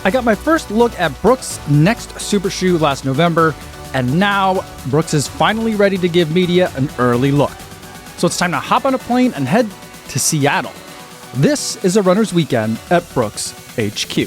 I got my first look at Brooks' next super shoe last November, and now Brooks is finally ready to give media an early look. So it's time to hop on a plane and head to Seattle. This is a runner's weekend at Brooks HQ.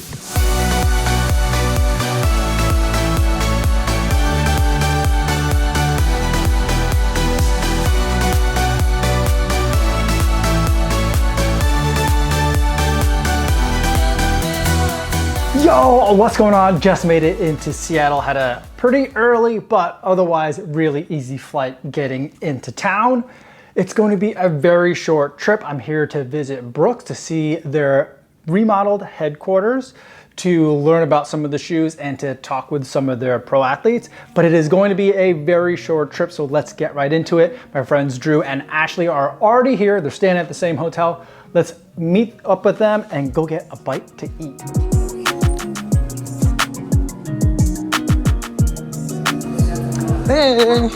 Yo, what's going on? Just made it into Seattle. Had a pretty early, but otherwise really easy flight getting into town. It's going to be a very short trip. I'm here to visit Brooks to see their remodeled headquarters, to learn about some of the shoes and to talk with some of their pro athletes. But it is going to be a very short trip, so let's get right into it. My friends Drew and Ashley are already here. They're staying at the same hotel. Let's meet up with them and go get a bite to eat. Hey!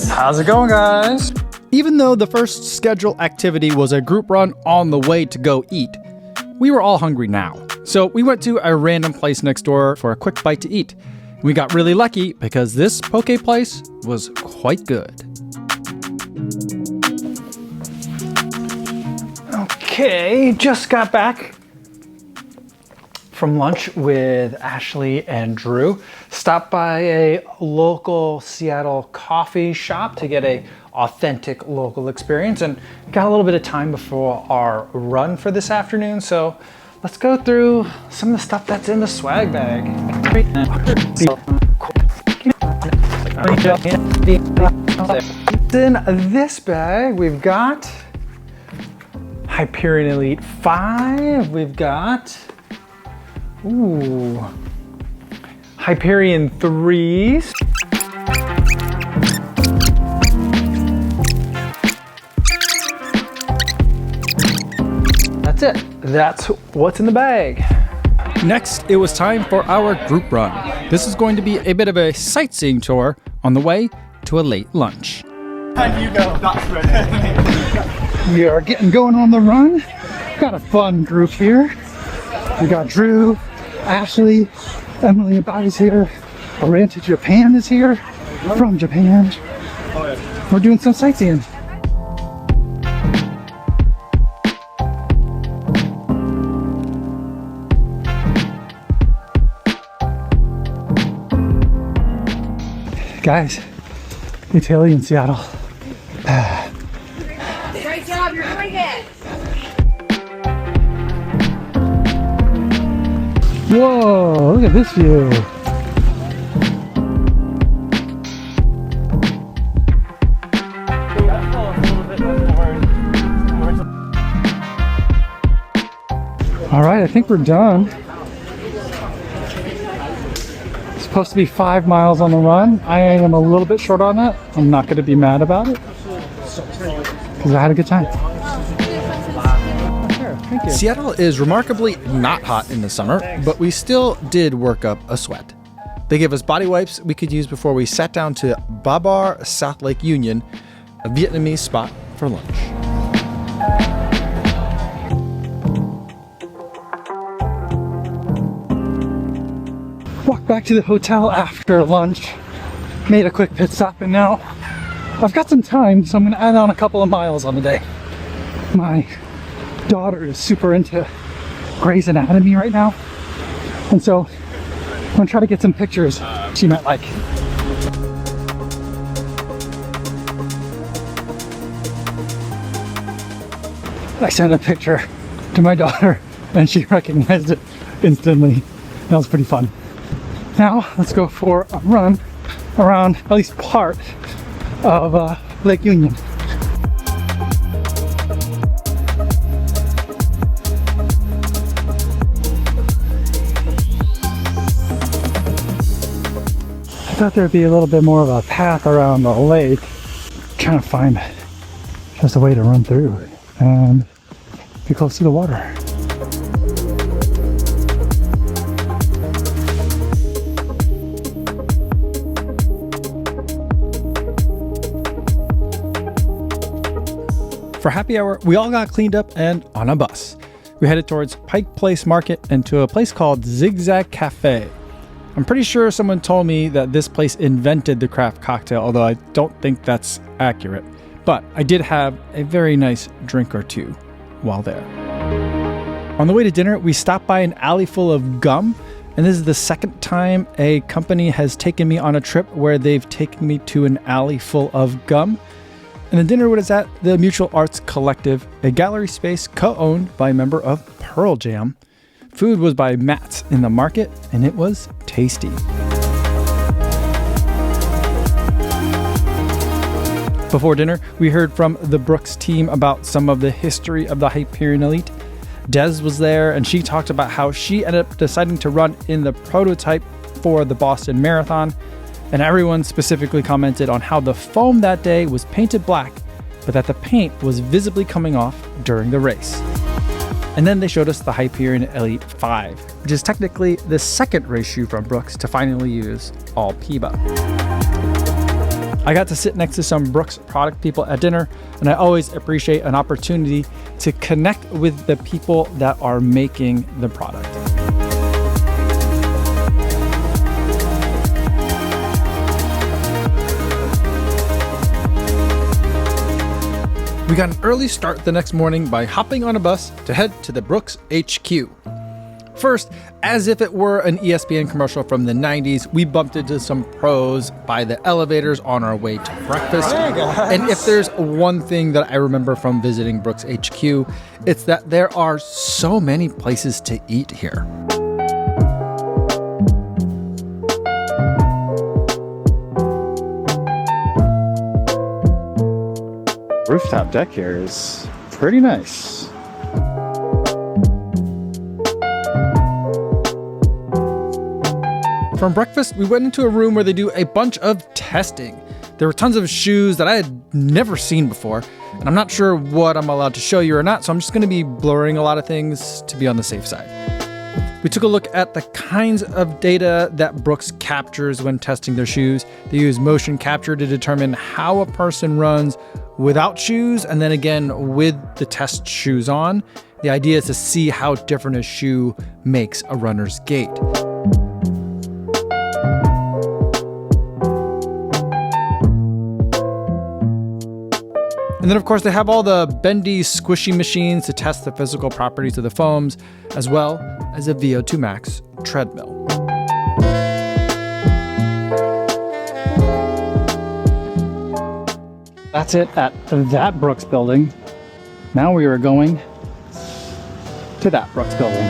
How's it going, guys? Even though the first scheduled activity was a group run on the way to go eat, we were all hungry now. So we went to a random place next door for a quick bite to eat. We got really lucky because this poke place was quite good. Okay, just got back from lunch with Ashley and Drew. Stopped by a local Seattle coffee shop to get a authentic local experience, and got a little bit of time before our run for this afternoon. So let's go through some of the stuff that's in the swag bag. In this bag, we've got Hyperion Elite 5. We've got Hyperion 3s. That's it. That's what's in the bag. Next, it was time for our group run. This is going to be a bit of a sightseeing tour on the way to a late lunch. And you go, that's ready. We are getting going on the run. Got a fun group here. We got Drew, Ashley, Emily and Bobby's here. Ran to Japan is here, from Japan. We're doing some sightseeing. Guys, it's hilly in Seattle. Great job, you're doing it! Whoa, look at this view. All right, I think we're done. It's supposed to be 5 miles on the run. I am a little bit short on that. I'm not going to be mad about it because I had a good time. Seattle is remarkably not hot in the summer, but we still did work up a sweat. They gave us body wipes we could use before we sat down to Babar South Lake Union, a Vietnamese spot for lunch. Walked back to the hotel after lunch, made a quick pit stop, and now I've got some time, so I'm going to add on a couple of miles on the day. My daughter is super into Grey's Anatomy right now, and so I'm gonna try to get some pictures she might like. I sent a picture to my daughter and she recognized it instantly. That was pretty fun. Now let's go for a run around at least part of Lake Union. I thought there'd be a little bit more of a path around the lake. I'm trying to find just a way to run through and be close to the water. For happy hour, we all got cleaned up and on a bus. we headed towards Pike Place Market and to a place called Zigzag Cafe. I'm pretty sure someone told me that this place invented the craft cocktail, although I don't think that's accurate. But I did have a very nice drink or two while there. On the way to dinner, we stopped by an alley full of gum, and this is the second time a company has taken me on a trip where they've taken me to an alley full of gum. And the dinner was at the Mutual Arts Collective, a gallery space co-owned by a member of Pearl Jam. Food was by Matt's in the Market, and it was tasty. Before dinner, we heard from the Brooks team about some of the history of the Hyperion Elite. Des was there, and she talked about how she ended up deciding to run in the prototype for the Boston Marathon. And everyone specifically commented on how the foam that day was painted black, but that the paint was visibly coming off during the race. And then they showed us the Hyperion Elite 5, which is technically the second race shoe from Brooks to finally use all PIBA. I got to sit next to some Brooks product people at dinner, and I always appreciate an opportunity to connect with the people that are making the product. We got an early start the next morning by hopping on a bus to head to the Brooks HQ. First, as if it were an ESPN commercial from the 90s, we bumped into some pros by the elevators on our way to breakfast. And if there's one thing that I remember from visiting Brooks HQ, it's that there are so many places to eat here. Rooftop deck here is pretty nice. From breakfast, we went into a room where they do a bunch of testing. There were tons of shoes that I had never seen before, and I'm not sure what I'm allowed to show you or not, so I'm just going to be blurring a lot of things to be on the safe side. We took a look at the kinds of data that Brooks captures when testing their shoes. They use motion capture to determine how a person runs without shoes, and then again with the test shoes on. The idea is to see how different a shoe makes a runner's gait. And then, of course, they have all the bendy, squishy machines to test the physical properties of the foams, as well as a VO2 max treadmill. That's it at that Brooks building. Now we are going to that Brooks building.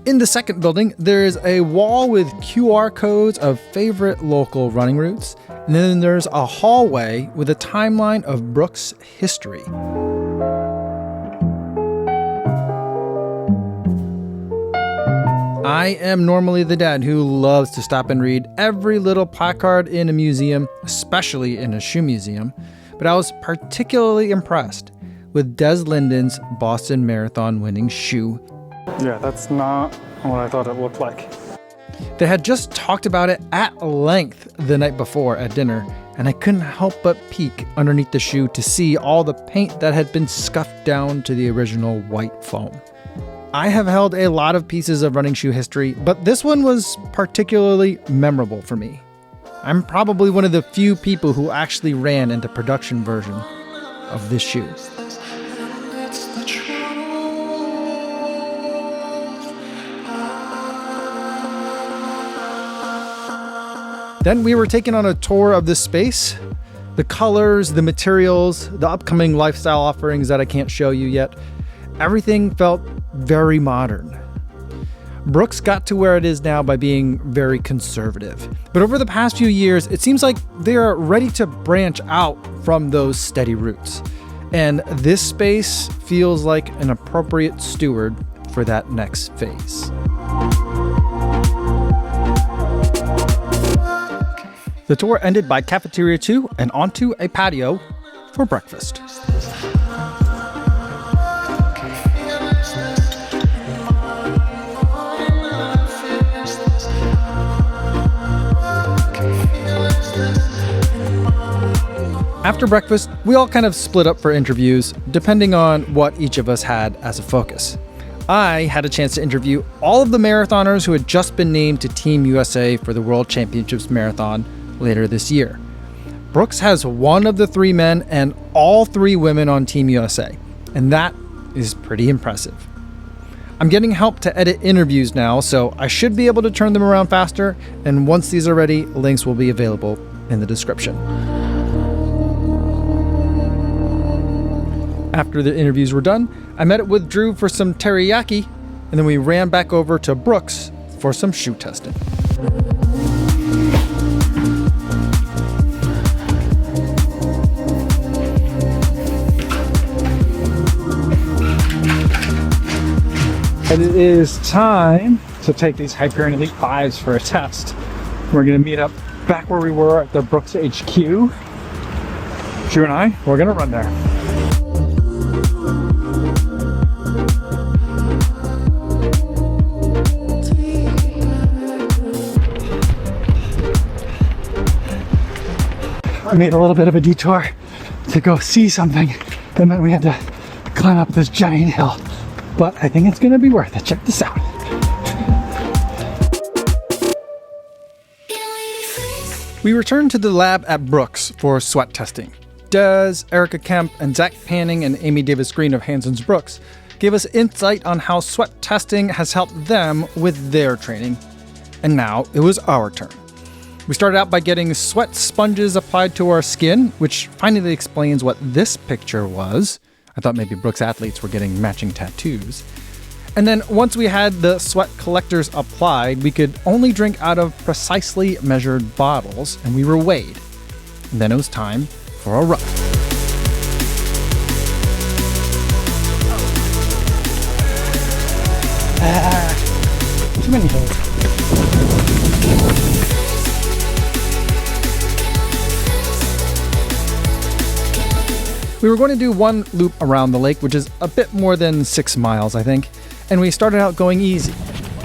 In the second building, there is a wall with QR codes of favorite local running routes. And then there's a hallway with a timeline of Brooks' history. I am normally the dad who loves to stop and read every little placard in a museum, especially in a shoe museum, but I was particularly impressed with Des Linden's Boston Marathon winning shoe. Yeah, that's not what I thought it looked like. They had just talked about it at length the night before at dinner, and I couldn't help but peek underneath the shoe to see all the paint that had been scuffed down to the original white foam. I have held a lot of pieces of running shoe history, but this one was particularly memorable for me. I'm probably one of the few people who actually ran in the production version of this shoe. Then we were taken on a tour of this space. The colors, the materials, the upcoming lifestyle offerings that I can't show you yet. Everything felt very modern. Brooks got to where it is now by being very conservative. But over the past few years, it seems like they are ready to branch out from those steady roots. And this space feels like an appropriate steward for that next phase. The tour ended by Cafeteria 2 and onto a patio for breakfast. After breakfast, we all kind of split up for interviews, depending on what each of us had as a focus. I had a chance to interview all of the marathoners who had just been named to Team USA for the World Championships Marathon later this year. Brooks has one of the 3 men and all 3 women on Team USA, and that is pretty impressive. I'm getting help to edit interviews now, so I should be able to turn them around faster, and once these are ready, links will be available in the description. After the interviews were done, I met up with Drew for some teriyaki, and then we ran back over to Brooks for some shoe testing. And it is time to take these Hyperion Elite 5s for a test. We're gonna meet up back where we were at the Brooks HQ. Drew and I, we're gonna run there. I made a little bit of a detour to go see something, and then we had to climb up this giant hill. But I think it's gonna be worth it. Check this out. We returned to the lab at Brooks for sweat testing. Des, Erica Kemp, and Zach Panning and Amy Davis Green of Hanson's Brooks gave us insight on how sweat testing has helped them with their training. And now it was our turn. We started out by getting sweat sponges applied to our skin, which finally explains what this picture was. I thought maybe Brooks athletes were getting matching tattoos. And then once we had the sweat collectors applied, we could only drink out of precisely measured bottles, and we were weighed. And then it was time for a run. Too many hills. We were going to do one loop around the lake, which is a bit more than 6 miles, I think, and we started out going easy.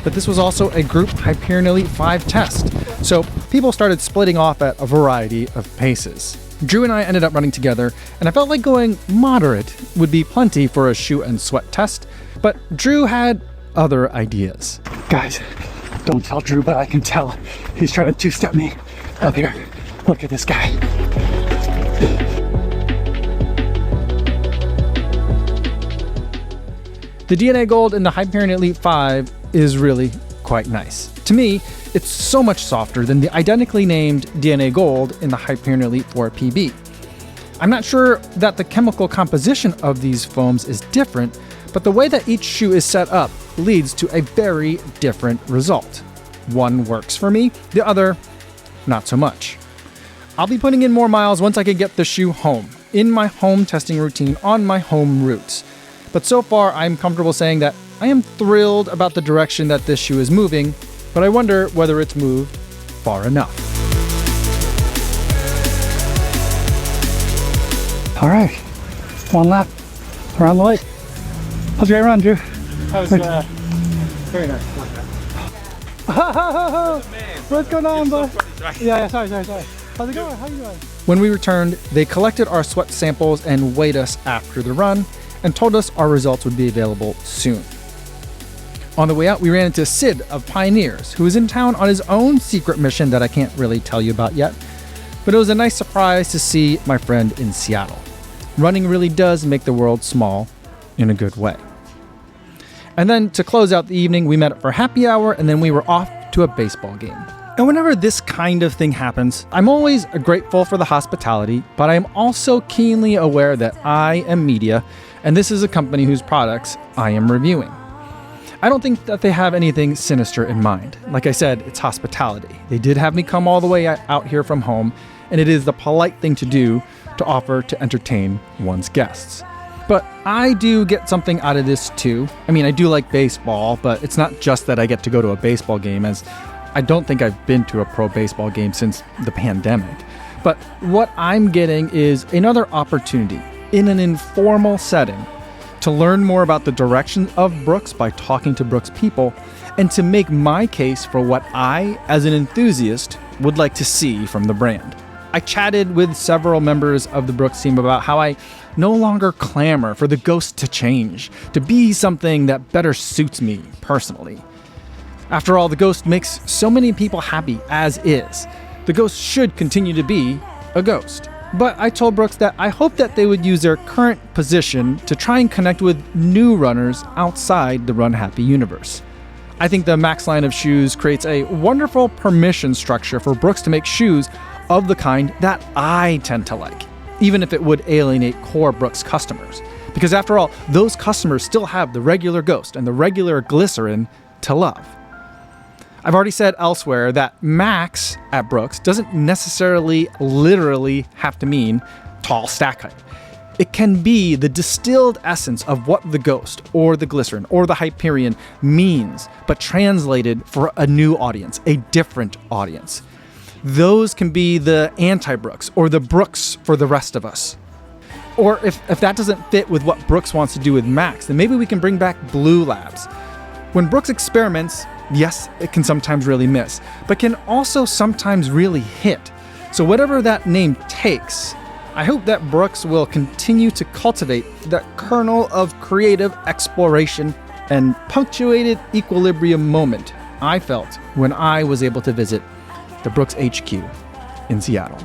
But this was also a group Hyperion Elite 5 test, so people started splitting off at a variety of paces. Drew and I ended up running together, and I felt like going moderate would be plenty for a shoe and sweat test, but Drew had other ideas. Guys, don't tell Drew, but I can tell he's trying to two-step me up here. Look at this guy. The DNA Gold in the Hyperion Elite 5 is really quite nice. To me, it's so much softer than the identically named DNA Gold in the Hyperion Elite 4 PB. I'm not sure that the chemical composition of these foams is different, but the way that each shoe is set up leads to a very different result. One works for me, the other, not so much. I'll be putting in more miles once I can get the shoe home, in my home testing routine on my home routes. But so far, I'm comfortable saying that I am thrilled about the direction that this shoe is moving, but I wonder whether it's moved far enough. All right, one lap around the lake. How's your run, Drew? That was very nice. What's going on, bud? Yeah, sorry. How's it going? How you doing? When we returned, they collected our sweat samples and weighed us after the run, and told us our results would be available soon. On the way out, we ran into Sid of Pioneers, who was in town on his own secret mission that I can't really tell you about yet, but it was a nice surprise to see my friend in Seattle. Running really does make the world small in a good way. And then to close out the evening, we met up for happy hour, and then we were off to a baseball game. And whenever this kind of thing happens, I'm always grateful for the hospitality, but I am also keenly aware that I am media, and this is a company whose products I am reviewing. I don't think that they have anything sinister in mind. Like I said, it's hospitality. They did have me come all the way out here from home, and it is the polite thing to do to offer to entertain one's guests. But I do get something out of this too. I mean, I do like baseball, but it's not just that I get to go to a baseball game, as I don't think I've been to a pro baseball game since the pandemic. But what I'm getting is another opportunity in an informal setting to learn more about the direction of Brooks by talking to Brooks people, and to make my case for what I, as an enthusiast, would like to see from the brand. I chatted with several members of the Brooks team about how I no longer clamor for the Ghost to change, to be something that better suits me personally. After all, the Ghost makes so many people happy as is. The Ghost should continue to be a Ghost. But I told Brooks that I hope that they would use their current position to try and connect with new runners outside the Run Happy universe. I think the Max line of shoes creates a wonderful permission structure for Brooks to make shoes of the kind that I tend to like, even if it would alienate core Brooks customers. Because after all, those customers still have the regular Ghost and the regular Glycerin to love. I've already said elsewhere that Max at Brooks doesn't necessarily literally have to mean tall stack height. It can be the distilled essence of what the Ghost or the Glycerin or the Hyperion means, but translated for a new audience, a different audience. Those can be the anti-Brooks or the Brooks for the rest of us. Or if that doesn't fit with what Brooks wants to do with Max, then maybe we can bring back Blue Labs. When Brooks experiments, yes, it can sometimes really miss, but can also sometimes really hit. So whatever that name takes, I hope that Brooks will continue to cultivate that kernel of creative exploration and punctuated equilibrium moment I felt when I was able to visit the Brooks HQ in Seattle.